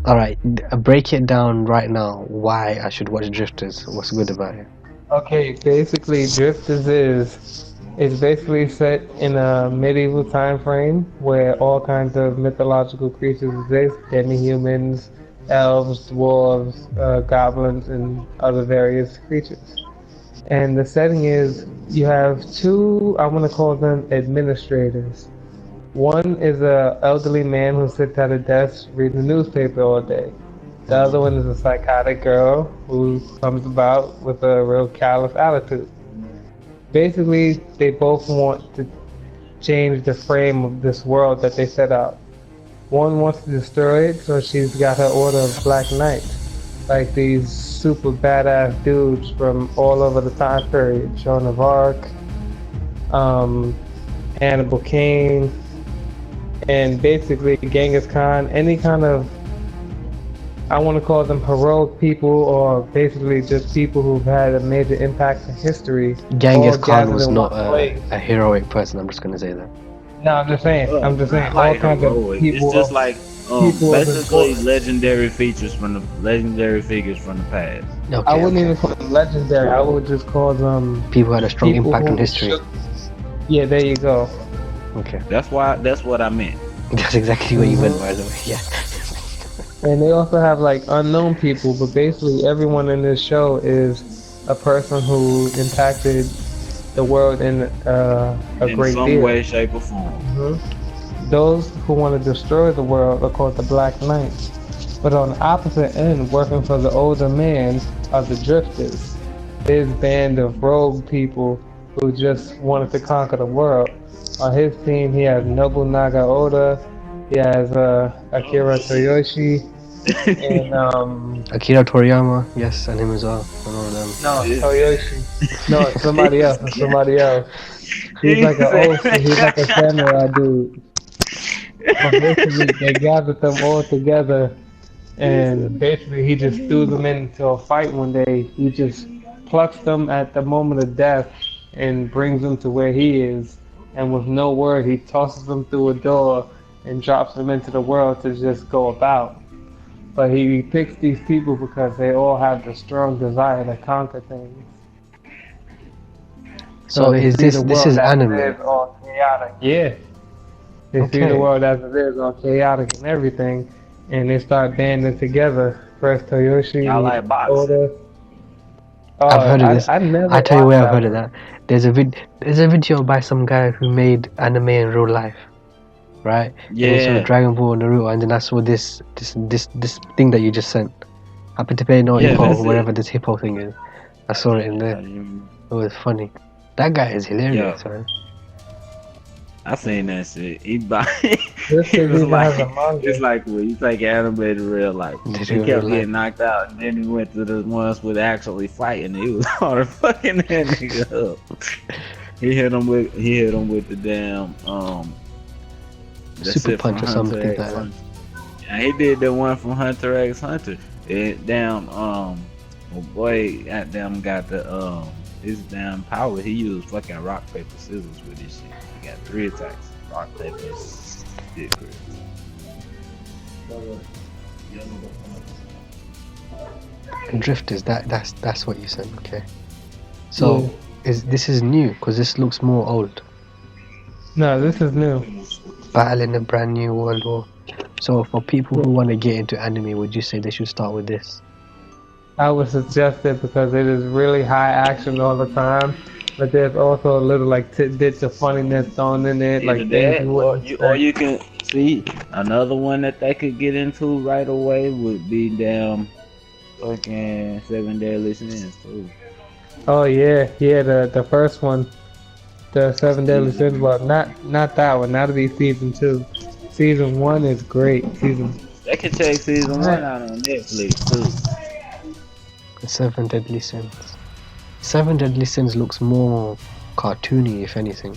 Alright, break it down right now. Why I should watch Drifters? What's good about it? Okay, basically, Drifters is it's basically set in a medieval time frame where all kinds of mythological creatures exist: demi-humans, elves, dwarves, goblins, and other various creatures. And the setting is you have two, I want to call them administrators. One is a elderly man who sits at a desk reading the newspaper all day. The other one is a psychotic girl who comes about with a real callous attitude. Basically, they both want to change the frame of this world that they set out. One wants to destroy it, so she's got her order of Black Knights, like these super badass dudes from all over the time period. Joan of Arc, Hannibal Cain, and basically Genghis Khan, any kind of, I want to call them heroic people, or basically just people who've had a major impact in history. Genghis all Khan gathered was in not one place. a heroic person, I'm just gonna say that. No, I'm just saying, all Like kinds of heroic. people. It's just like people of basically importance. legendary figures from the past. Okay, I wouldn't okay. even call them legendary. I would just call them People had a strong people impact on who history. Yeah, there you go. Okay. That's what I meant. That's exactly what you meant, by the way. Yeah. And they also have like unknown people, but basically everyone in this show is a person who impacted the world in a In great some deal. way, shape, or form. Those who want to destroy the world are called the Black Knights. But on the opposite end, working for the older man, are the Drifters. His band of rogue people who just wanted to conquer the world. On his team, he has Nobunaga Oda, he has Akira Toyoshi, and Akira Toriyama, yes, and him as well. I know them. no, Toyoshi. No, it's somebody else. It's somebody else. He's like he's like a samurai dude. But basically, they gathered them all together, and basically he just threw them into a fight one day. He just plucks them at the moment of death and brings them to where he is. And with no word, he tosses them through a door and drops them into the world to just go about. But he picks these people because they all have the strong desire to conquer things. So they is see this the this world is as it anime? is, all chaotic. Yeah. They see Okay. the world as it is, all chaotic and everything, and they start banding together. First Toyoshi, Y'all like boxing? Oda. Oh, I've heard of this. I never I tell you watched where I've heard that of that. There's a video by some guy who made anime in real life, right? And he saw Yeah. Dragon Ball, Naruto, and then I saw this thing that you just sent. Happened to play no Yeah, hip hop that's or it. whatever this hip hop thing is. I saw it in there. It was funny. That guy is hilarious, man. I seen that shit. He buy. This It is was even has a manga. it's like when you take anime to real life. They He do kept real getting knocked out, and then he went to the ones with actually fighting. He was hard to fucking that nigga up. He hit him with the damn that Super shit from punch or something Hunter like X that. Hunter. Yeah, he did the one from Hunter X Hunter. It damn my boy goddamn got the his damn power. He used fucking rock paper scissors with this shit. He got 3 attacks. Rock paper scissors. And Drifters, that's what you said, okay. So this is new because this looks more old. No, this is new. Battle in a brand new world war. So for people who want to get into anime, would you say they should start with this? I would suggest it because it is really high action all the time, but there's also a little like tidbits of funniness thrown in it, like Either things that, you or wouldn't you expect. can see another one that they could get into right away would be damn fucking 7 Deadly Sins too. Oh yeah, the first one, the 7 Deadly Sins. Well, not that one. That'll be season 2. Season 1 is great. They could check season 1 out on Netflix too. 7 Deadly Sins. 7 Deadly Sins looks more cartoony, if anything.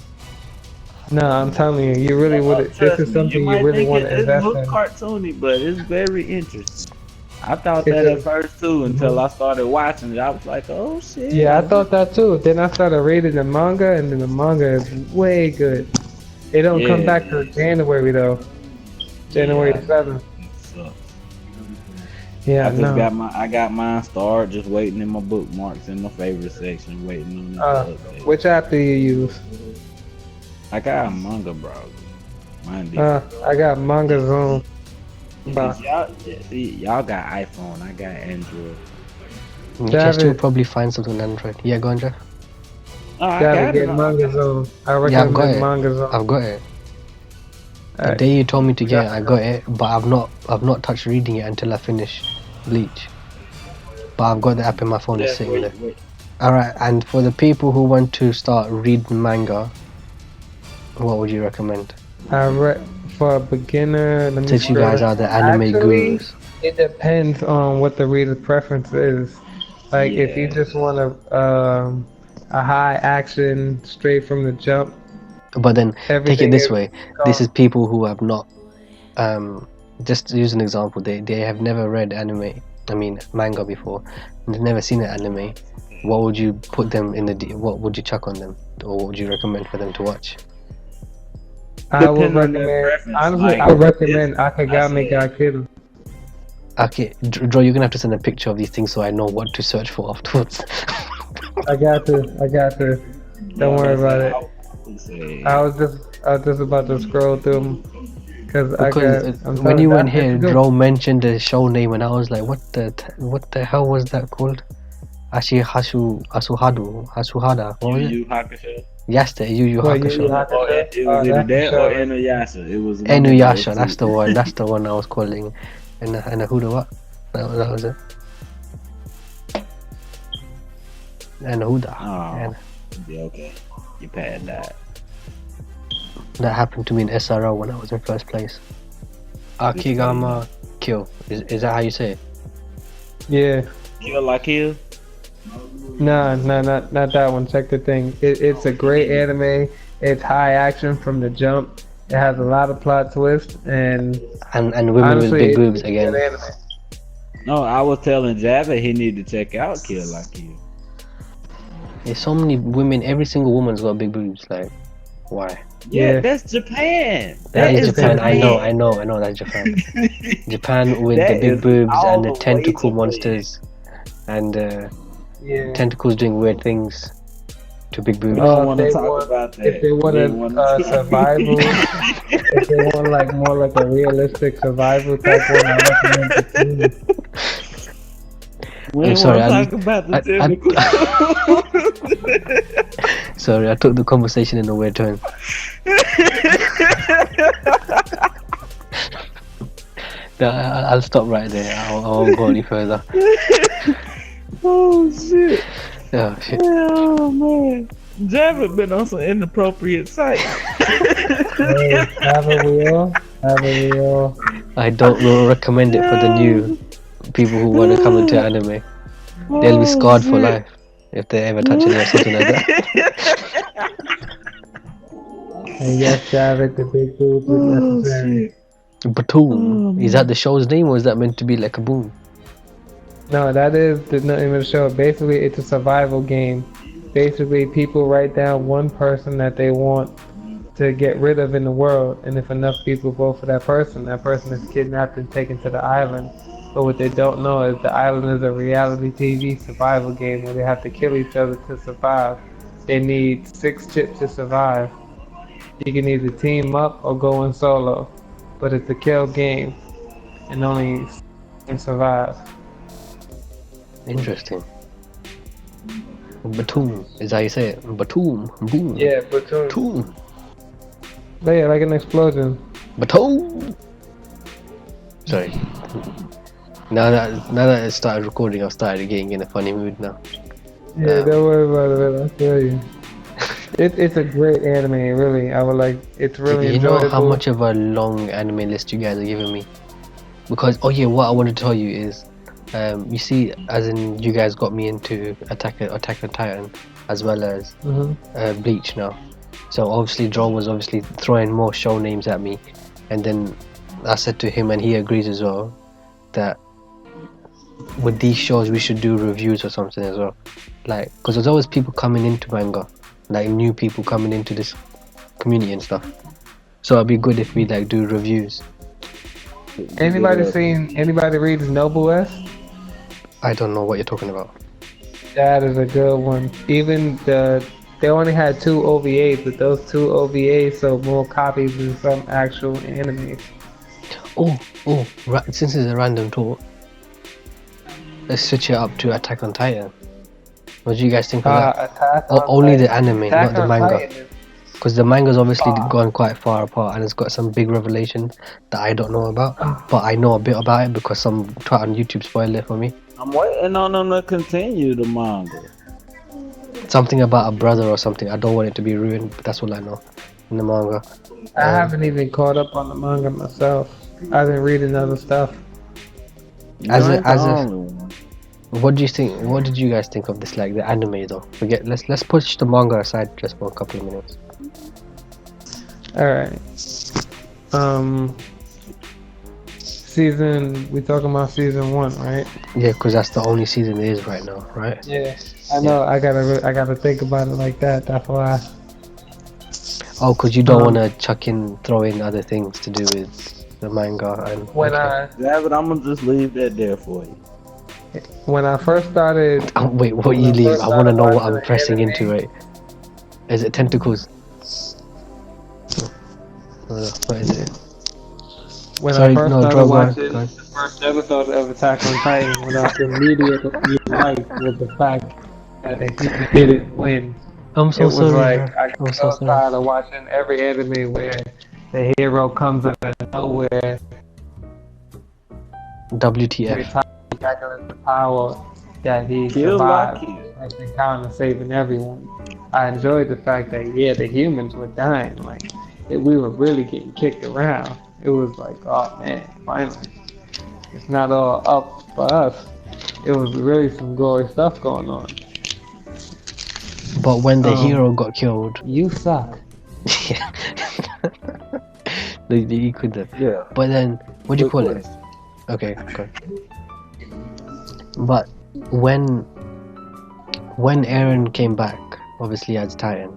No, I'm telling you, you really would. This is something you really want to invest It looks in. cartoony, but it's very interesting. I thought It's that a- at first too until I started watching it. I was like, oh shit. Yeah, I thought that too. Then I started reading the manga, and then the manga is way good. It don't come Yeah. back till January though. January Yeah. 7th. It sucks. Yeah, I just no. got mine started, just waiting in my bookmarks in my favorite section, waiting on it to update. Which app do you use? I got a manga browser. Mine I got Manga Zone. y'all got iPhone, I got Android. You can Javid. still probably find something on Android. Yeah, go on, Jeff. Oh, I Gotta got get it. Manga Zone. I Yeah, I've got recommend it. Manga Zone. I've got it. The Alright. day you told me to get it, Yeah. I got it, but I've not touched reading it until I finish Bleach. But I've got the app in my phone, it's sitting there. Alright, and for the people who want to start reading manga, what would you recommend? For a beginner, let me Since you guys are the anime Actually, gurus. it depends on what the reader's preference is. Like if you Yeah. just want a high action straight from the jump, But then take everything it this is way. This is people who have not just to use an example, they have never read manga before, and they've never seen an anime. What would you put them in what would you chuck on them, or what would you recommend for them to watch? I would Depending on their recommend. preference, Honestly, like, I would recommend Akagami I ga Kill. Okay, Dro, you're gonna have to send a picture of these things so I know what to search for afterwards. I got this. Don't worry about it. I was just about to scroll through them because when you went here, Dro mentioned the show name, and I was like, what the hell was that called? Asuhada. What was it? Yu Hakusho. Yes, the Yu Yu What, Yu Yu Hakusho. Hakusho? Or it was either that or Inuyasha. It was Inuyasha, that's the one. That's the one I was calling. And Huda what? That was it. And Huda. Oh, yeah, okay. You passed that. That happened to me in SRO when I was in first place. Akigama Kill. Is that how you say it? Yeah. Kill like kill. No, not that one. Check the thing. It's a great anime. It's high action from the jump. It has a lot of plot twists and women honestly, with big boobs it's a again. good anime. No, I was telling Jab that he need to check out Kill like Kill. There's so many women. Every single woman's got big boobs. Like, why? Yeah, that's Japan. That is Japan. Japan. I know. That's Japan. Japan with That the big is boobs all and the the tentacle way monsters and Yeah. tentacles doing weird things to big boobs. We don't want to they talk want- about that. If they want a survival, if they want like more like a realistic survival type one, I recommend the team. We I'm don't sorry, want to talk about the tentacles. Sorry, I took the conversation in a weird turn. No, I'll stop right there. I won't go any further. Oh shit! Oh shit. Oh man, Jab been on some inappropriate sites. Hey, haven't we all? I don't recommend it for the new people who want to come into anime. They'll be scarred for life if they ever touch it or something like that. And yes, Javik, the big boobs is necessary. Batum. Is that the show's name, or is that meant to be like a boom? No, that is the name of the show. Basically, it's a survival game. Basically, people write down one person that they want to get rid of in the world, and if enough people vote for that person is kidnapped and taken to the island. But what they don't know is the island is a reality TV survival game where they have to kill each other to survive. They need 6 chips to survive. You can either team up or go in solo, but it's a kill game, and only can survive. Interesting. Batum. Is that how you say it? Batum. Boom. Yeah, platoon. Batum. But yeah, like an explosion. Batum. Sorry. Now that it started recording, I've started getting in a funny mood now. Yeah, don't worry about it. I'll tell you. It's a great anime, really. I would like. It's really You enjoyable. know how much of a long anime list you guys are giving me? Because what I wanted to tell you is, you see, as in you guys got me into Attack on Titan as well as Bleach now. So obviously Dro was obviously throwing more show names at me, and then I said to him, and he agrees as well, that with these shows we should do reviews or something as well. Like, because there's always people coming into manga, like new people coming into this community and stuff. So it'd be good if we like do reviews. Anybody reads Noble S? I don't know what you're talking about. That is a good one. Even they only had 2 OVAs, but those 2 OVAs sold more copies than some actual animes. Since it's a random talk, let's switch it up to Attack on Titan. What do you guys think of that? Only the anime, not the manga. Because the manga's obviously gone quite far apart and it's got some big revelations that I don't know about. But I know a bit about it because some twat on YouTube spoiled it for me. I'm waiting on them to continue the manga. Something about a brother or something. I don't want it to be ruined, but that's all I know in the manga. I haven't even caught up on the manga myself. I've been reading other stuff. What do you think? What did you guys think of this? Like the anime, though. Let's push the manga aside just for a couple of minutes. All right. We talking about season 1, right? Yeah, because that's the only season there is right now, right? Yeah. I know. Yeah. I gotta think about it like that. That's why. Oh, because you don't want to throw in other things to do with the manga and. Yeah, but I'm gonna just leave that there for you. When I first started. Oh, wait, what you leave? I want to know what I'm pressing into, right? Is it tentacles? What is it? When I first started watching the first episode of Attack on Titan, what I immediately liked was the fact that he didn't win. I'm so sorry. Like, I'm so tired of watching every anime where the hero comes out of nowhere. WTF. The power that he survived and kind of saving everyone. I enjoyed the fact that the humans were dying. Like we were really getting kicked around. It was like, oh man, finally, it's not all up for us. It was really some gory stuff going on. But when the hero got killed, you suck. Yeah. You could have. Yeah. But then, what do you call it? Okay. But when Eren came back, obviously as Titan,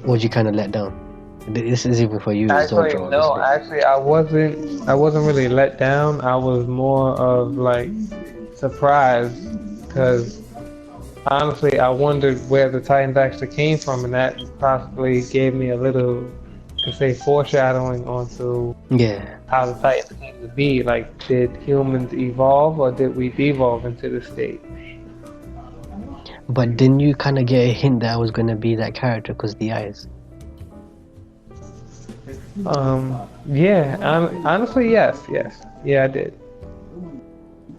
was you kind of let down? This is even for you. Actually, I wasn't really let down. I was more of like surprised because honestly, I wondered where the Titans actually came from, and that possibly gave me a little, to say, foreshadowing onto how the Titans came to be. Like, did humans evolve or did we devolve into the state? But didn't you kind of get a hint that I was going to be that character because the eyes? Honestly, yes. Yeah, I did.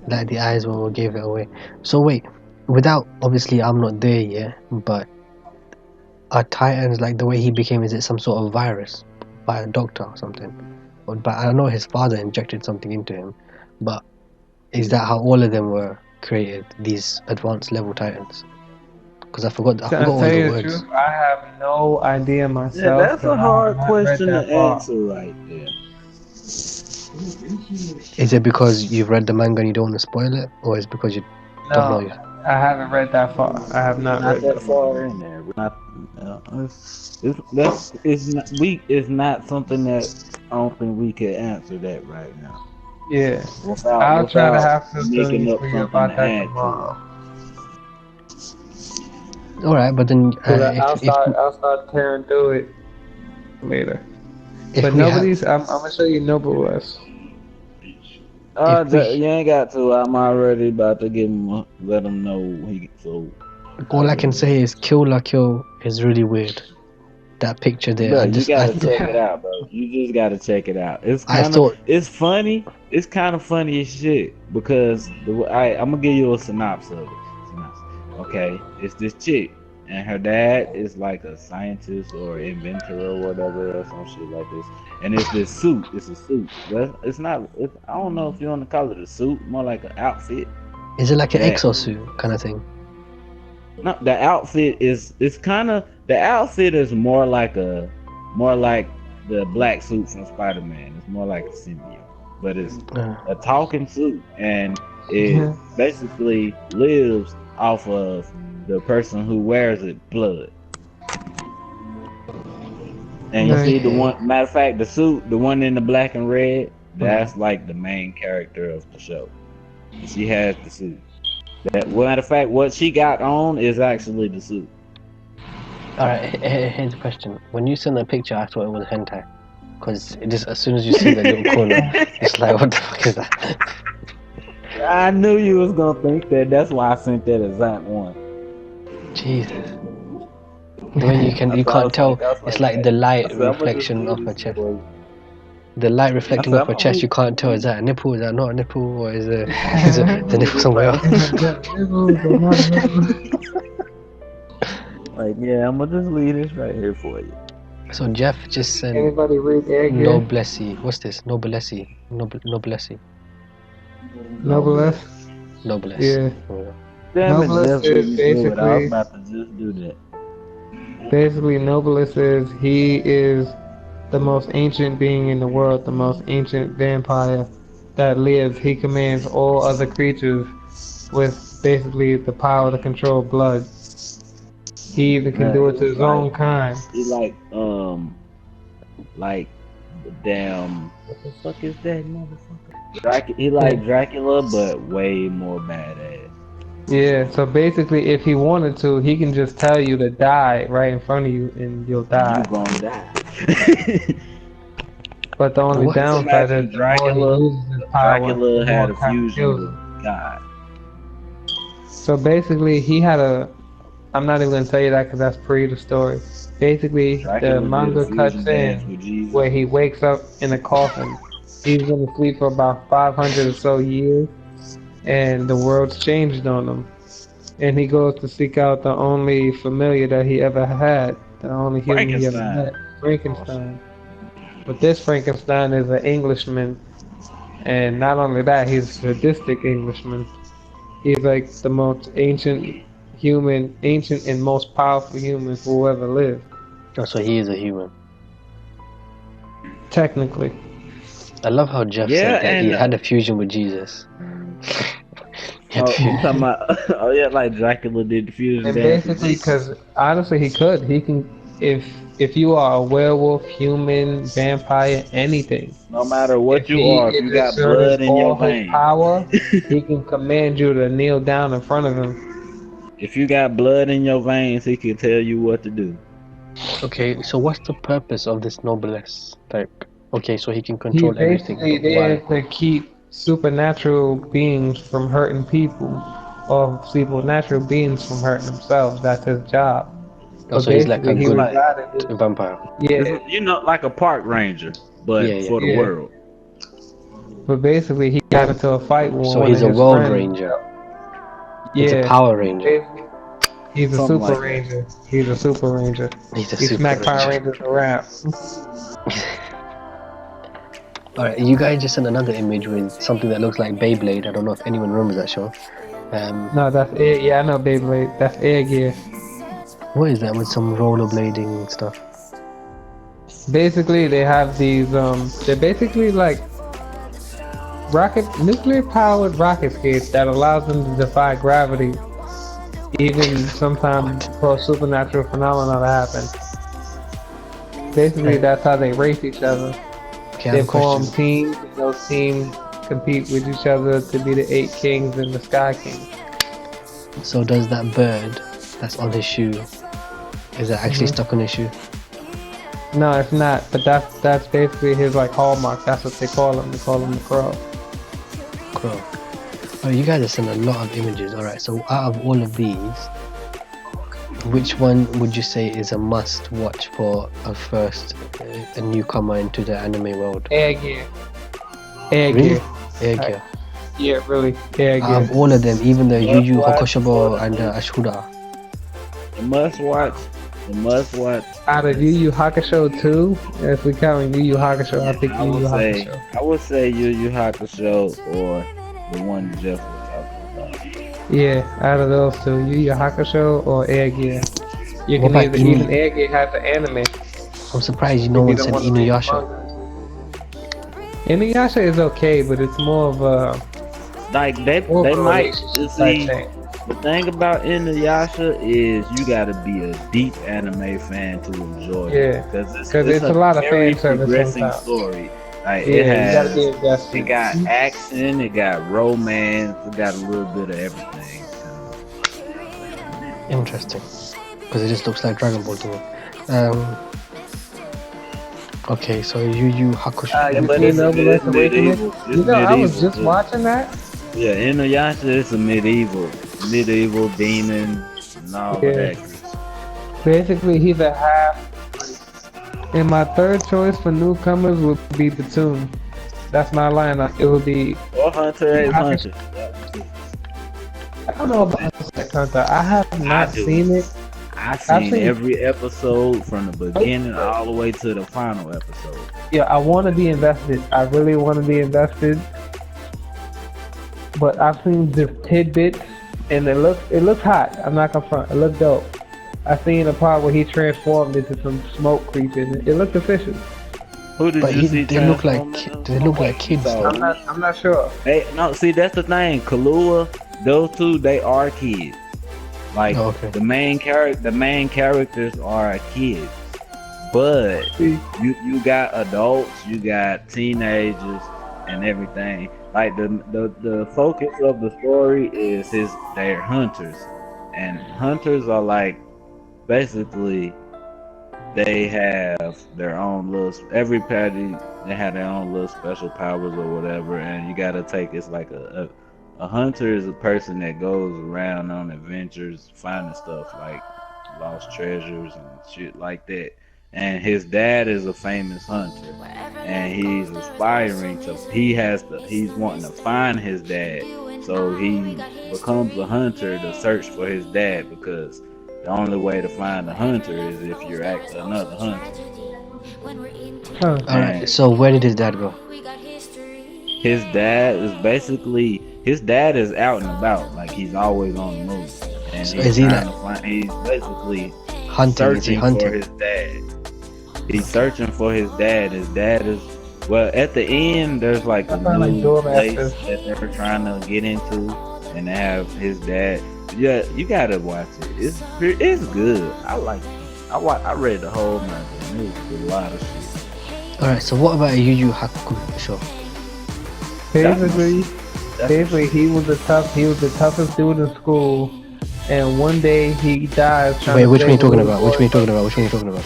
Like the eyes when we gave it away. So wait, without, obviously I'm not there yet, but are Titans, like the way he became, is it some sort of virus by a doctor or something? But I know his father injected something into him, but is that how all of them were created, these advanced level Titans? Because I forgot all the words. Truth, I have no idea myself. Yeah, that's a hard question to answer right there. Is it because you've read the manga and you don't want to spoil it, or is it because you don't know yet? I haven't read that far. I have not read that far in there. It's not something that I don't think we can answer that right now. Yeah, I'll try to have to making up something about that tomorrow. All right, but then I'll start tearing through it later. But nobody's. I'm gonna show you Noble S. You ain't got to. I'm already about to let him know. All I can say is Kill La Kill is really weird. That picture there. Bro, you gotta check it out, bro. You just gotta check it out. It's funny. It's kind of funny as shit because I'm gonna give you a synopsis of it. Okay, it's this chick and her dad is like a scientist or inventor or whatever or some shit like this. And it's this suit. It's a suit. It's not. I don't know if you want to call it a suit. More like an outfit. Is it like an exosuit kind of thing? No, the outfit is. It's kind of. The outfit is more like the black suit from Spider-Man. It's more like a symbiote, but it's a talking suit, and it basically lives off of the person who wears it blood. And you see the Okay. one, matter of fact, the suit, the one in the black and red, that's like the main character of the show. She has the suit. That, well, matter of fact, what she got on is actually the suit. Alright, here's a question. When you sent the picture, I thought it was hentai. Because just as soon as you see the little corner, it's like, what the fuck is that? I knew you was gonna think that. That's why I sent that exact one. Jesus. The way you can't tell, it's like the light reflection off her chest. The light reflecting off her chest, you can't tell, is that a nipple, is that not a nipple, or is it the nipple somewhere else? Like, yeah, I'm gonna just leave this right here for you. So Jeff just said, Anybody read Air Gear? Noblesse. What's this? Noblesse. Noblesse. Noblesse? Noblesse. Yeah. Damn it, Noblesse Jeff, is you do it. I was basically- about to just do that. Basically, Noblesse is he is the most ancient being in the world, the most ancient vampire that lives. He commands all other creatures with basically the power to control blood. He even can do it to his own kind. He like damn, what the fuck is that motherfucker? He like Dracula, but way more badass. Yeah, so basically, if he wanted to, he can just tell you to die right in front of you, and you'll die. You gonna die. But the only What? downside is Dracula- the more he uses his power, Dracula the had more a time fusion kills with him. God. So basically, he had a. I'm not even gonna tell you that because that's pre the story. Basically, Dracula the did manga a fusion cuts dance in with Jesus. where he wakes up in a coffin. He's been asleep for about 500 or so years, and the world's changed on him. And he goes to seek out the only familiar that he ever had, the only human he ever Frankenstein. met, Frankenstein. But this Frankenstein is an Englishman, and not only that, he's a sadistic Englishman. He's like the most ancient and most powerful human who ever lived, Oh, so he is a human. technically. I love how Jeff Yeah, said that and, he had a fusion with Jesus. He had Oh, a you fusion. talking about? Oh yeah, like Dracula did the fusion And dance. basically, because honestly, he can, if you are a werewolf, human, vampire, anything. No matter what If you he are, if you got exerts blood in your all his veins, power, he can command you to kneel down in front of him. if you got blood in your veins, he can tell you what to do. Okay, so what's the purpose of this noblesse type? Okay, so he can He's control everything. basically But there why? to keep supernatural beings from hurting people, or supernatural beings from hurting themselves. That's his job. Oh, so he's like a basically, he good resided- vampire. Yeah, You know, like a park ranger, but Yeah, yeah. for the Yeah. world. but basically he got into a fight with So one he's of a his world friends. ranger. Yeah, He's a Power Ranger. basically, he's a Something super like that. ranger. He's a super ranger. He's a He super smacked Power ranger. Rangers around. Alright, you guys just sent another image with something that looks like Beyblade. I don't know if anyone remembers that show. No, that's air. Yeah, I know Beyblade. That's Air Gear. What is that with some rollerblading stuff? Basically, they have these. They're basically like nuclear-powered rocket skates that allows them to defy gravity, even sometimes for supernatural phenomena to happen. Basically, that's how they race each other. Okay, I They have a form question. teams, and those teams compete with each other to be the 8 kings and the Sky King. So does that bird that's on his shoe, is that actually Mhm. stuck on his shoe? No, it's not. But that's basically his like hallmark. That's what they call him. They call him the Crow. Crow. Oh, you guys have sent a lot of images. Alright, so out of all of these, which one would you say is a must watch for a newcomer into the anime world? Air Gear. Air Really? Gear. Air Gear. Yeah, really. Air Gear. Out of all of them, even the Yu Yu What? Hakusho and Ashura. The must watch. Out of Yu Yu Hakusho 2, if we count Yu Yu Hakusho, I think I Yu Yu would say, Hakusho. I would say Yu Yu Hakusho or the one Jeff was talking about. Yeah, out of those two, Yu Yu Hakusho or Air Gear. You What can about either, Inu? even Air Gear has the anime. I'm surprised no one said Inuyasha. Inuyasha is okay, but it's more of a Like they more of a might relationship see type thing. The thing about Inuyasha is you gotta be a deep anime fan to enjoy it. Because it's a lot of very fan service progressing sometimes. story. Like Yeah, you gotta be invested. it got action, it got romance, it got a little bit of everything. Interesting. Because it just looks like Dragon Ball to me. Okay, so Yu Hakusho. But it's it's medieval. It's I was medieval, just too. watching that. Yeah, Inuyasha is a medieval demon and all of that. Basically, he's a half. And my third choice for newcomers would be Batum. That's not lying. It would be. Or Hunter X Hunter. I don't know about Hunter. I have not seen it. I've seen every episode from the beginning all the way to the final episode. Yeah, I want to be invested. I really want to be invested. But I've seen just tidbits, and it looks hot. I'm not gonna front. It looks dope. I seen a part where he transformed into some smoke creature. It looked official. Who did you see? They look like kids. I'm not sure. Hey, no, see that's the thing. Kahlua, those two, they are kids. Like the main characters are kids, but you got adults, you got teenagers, and everything. Like the focus of the story is they're hunters, and hunters are like basically they have their own little every party they have their own little special powers or whatever, and you gotta take it's like a hunter is a person that goes around on adventures finding stuff like lost treasures and shit like that. And his dad is a famous hunter, and he's aspiring to he's wanting to find his dad, so he becomes a hunter to search for his dad, because the only way to find a hunter is if you're actually another hunter. Alright, so where did his dad go? His dad is out and about, like he's always on the move, and So he's he's basically hunting? Is he searching for hunting? his dad. He's searching for his dad. His dad is at the end. There's like a new place that they're trying to get into, and they have his dad. Yeah, you gotta watch it. It's good. I like it. I read the whole manga. It was a lot of shit. Alright, so what about Yu Hakusho? Basically, he was the toughest dude in school, and one day he dies. Wait, which one are you talking about? Which one are you talking about?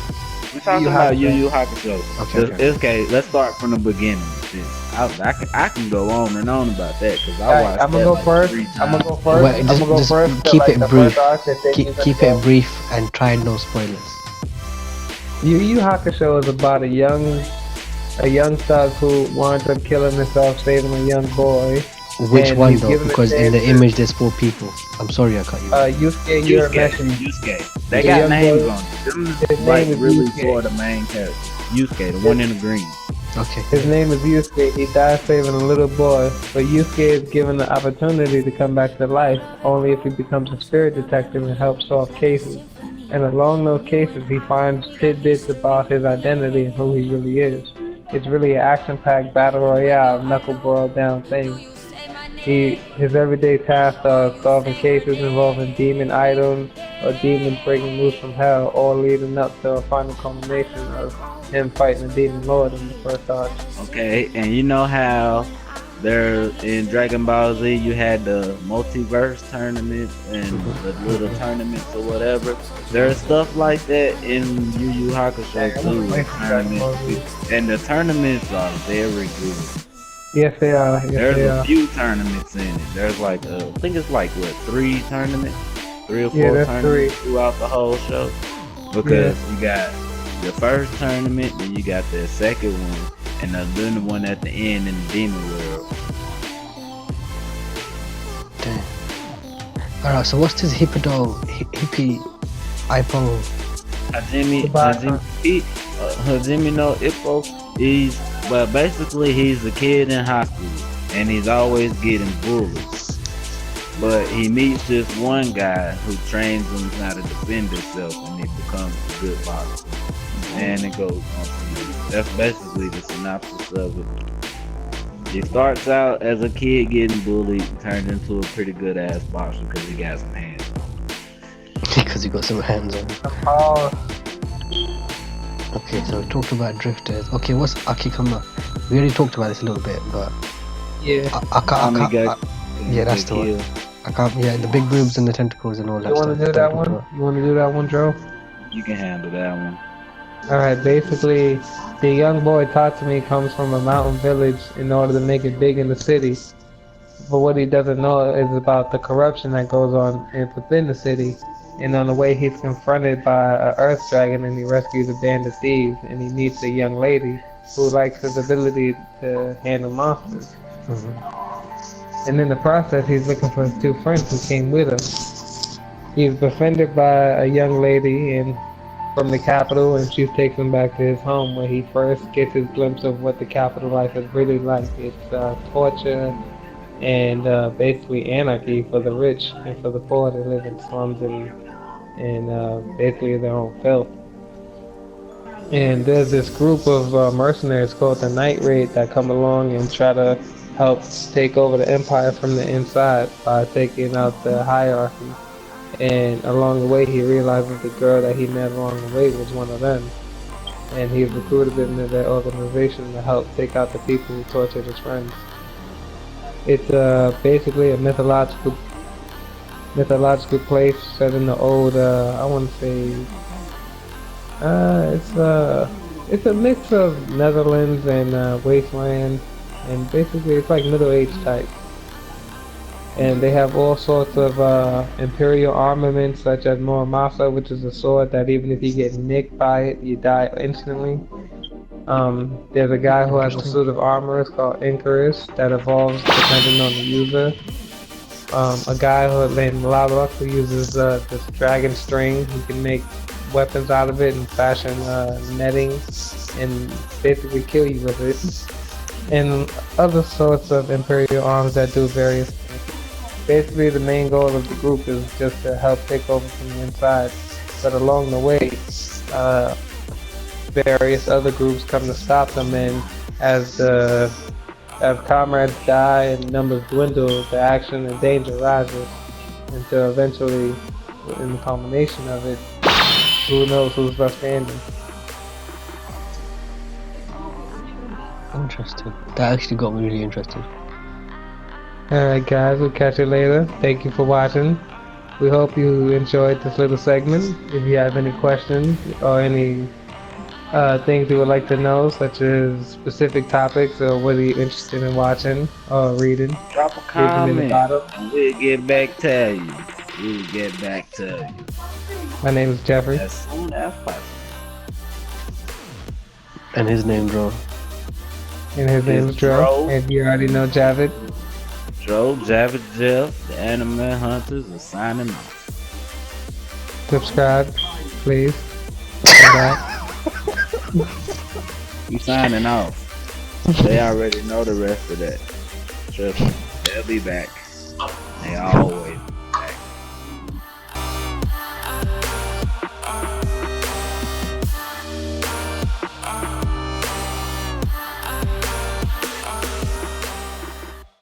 We're talking about Yu Yu Hakusho. Okay. Let's start from the beginning. I can go on and on about that because I watched I'm gonna go first. Wait, just keep it brief. Keep it brief and try no spoilers. Yu Yu Hakusho is about a young thug who winds up killing himself, saving a young boy. Which one though? Because in the image there's 4 people. I'm sorry I cut you. Yusuke. They got names on it. His name is really Yusuke. for the main character. Yusuke, the one in the green. Okay. His name is Yusuke. He died saving a little boy, but Yusuke is given the opportunity to come back to life only if he becomes a spirit detective and helps solve cases. And along those cases, he finds tidbits about his identity and who he really is. It's really an action-packed battle royale, knuckle-boiled-down thing. His everyday tasks are solving cases involving demon items or demons breaking loose from hell, all leading up to a final culmination of him fighting the demon lord in the first arc. Okay, and you know how there in Dragon Ball Z you had the multiverse tournament and the little tournaments or whatever. There's stuff like that in Yu Yu Hakusho too. And the tournaments are very good. Yes, they are. There's a few tournaments in it. There's like I think it's like 3 tournaments, 3 or 4 tournaments throughout the whole show. Because you got the first tournament, then you got the second one, and then the one at the end in the demon world. Damn. Alright, so what's this hippie iPhone? Hajime no Ippo, basically he's a kid in high school, and he's always getting bullied. But he meets this one guy who trains him how to defend himself, and he becomes a good boxer. And it goes on from there. That's basically the synopsis of it. He starts out as a kid getting bullied, turned into a pretty good ass boxer because he got some hands on him. Because you got some hands on. Oh, Okay, so we talked about drifters. Okay, what's Akikama? We already talked about this a little bit, but yeah. yeah, that's the one. I can't. Yeah, the big boobs and the tentacles and all that You stuff. want to do that one? You want to do that one, Dro? You can handle that one. Alright, basically, the young boy Tatsumi comes from a mountain village in order to make it big in the city. But what he doesn't know is about the corruption that goes on within the city. And on the way, he's confronted by an earth dragon, and he rescues a band of thieves. And he meets a young lady who likes his ability to handle monsters. And in the process, he's looking for his two friends who came with him. He's befriended by a young lady from the capital, and she takes him back to his home where he first gets his glimpse of what the capital life is really like. It's torture and basically anarchy for the rich, and for the poor they live in slums and basically their own filth. And there's this group of mercenaries called the Night Raid that come along and try to help take over the empire from the inside by taking out the hierarchy. And along the way, he realizes the girl that he met along the way was one of them. And he's recruited into their organization to help take out the people who tortured his friends. It's basically a mythological place set in the old, I want to say, it's a mix of Netherlands and wasteland, and basically it's like Middle Age type. And they have all sorts of imperial armaments, such as Muramasa, which is a sword that even if you get nicked by it, you die instantly. There's a guy who has a suit of armor, it's called Icarus, that evolves depending on the user. A guy named Lalok who uses this dragon string. He can make weapons out of it and fashion netting and basically kill you with it. And other sorts of imperial arms that do various things. Basically, the main goal of the group is just to help take over from the inside. But along the way, various other groups come to stop them, and as comrades die and numbers dwindle, the action and danger rises until eventually, in the culmination of it, who knows who's left standing. Interesting. That actually got me really interested. Alright guys, we'll catch you later. Thank you for watching. We hope you enjoyed this little segment. If you have any questions or any things you would like to know, such as specific topics or what are you interested in watching or reading, drop a comment and we'll get back to you. My name is Geoffrey. As soon as possible. And his name, Dro. And his name is Dro. And you already know Javid. Dro, Javid, Jeff, the Anime Hunters are signing off. Subscribe, please. Come back. I'm signing off. They already know the rest of that. Trust me, they'll be back. They always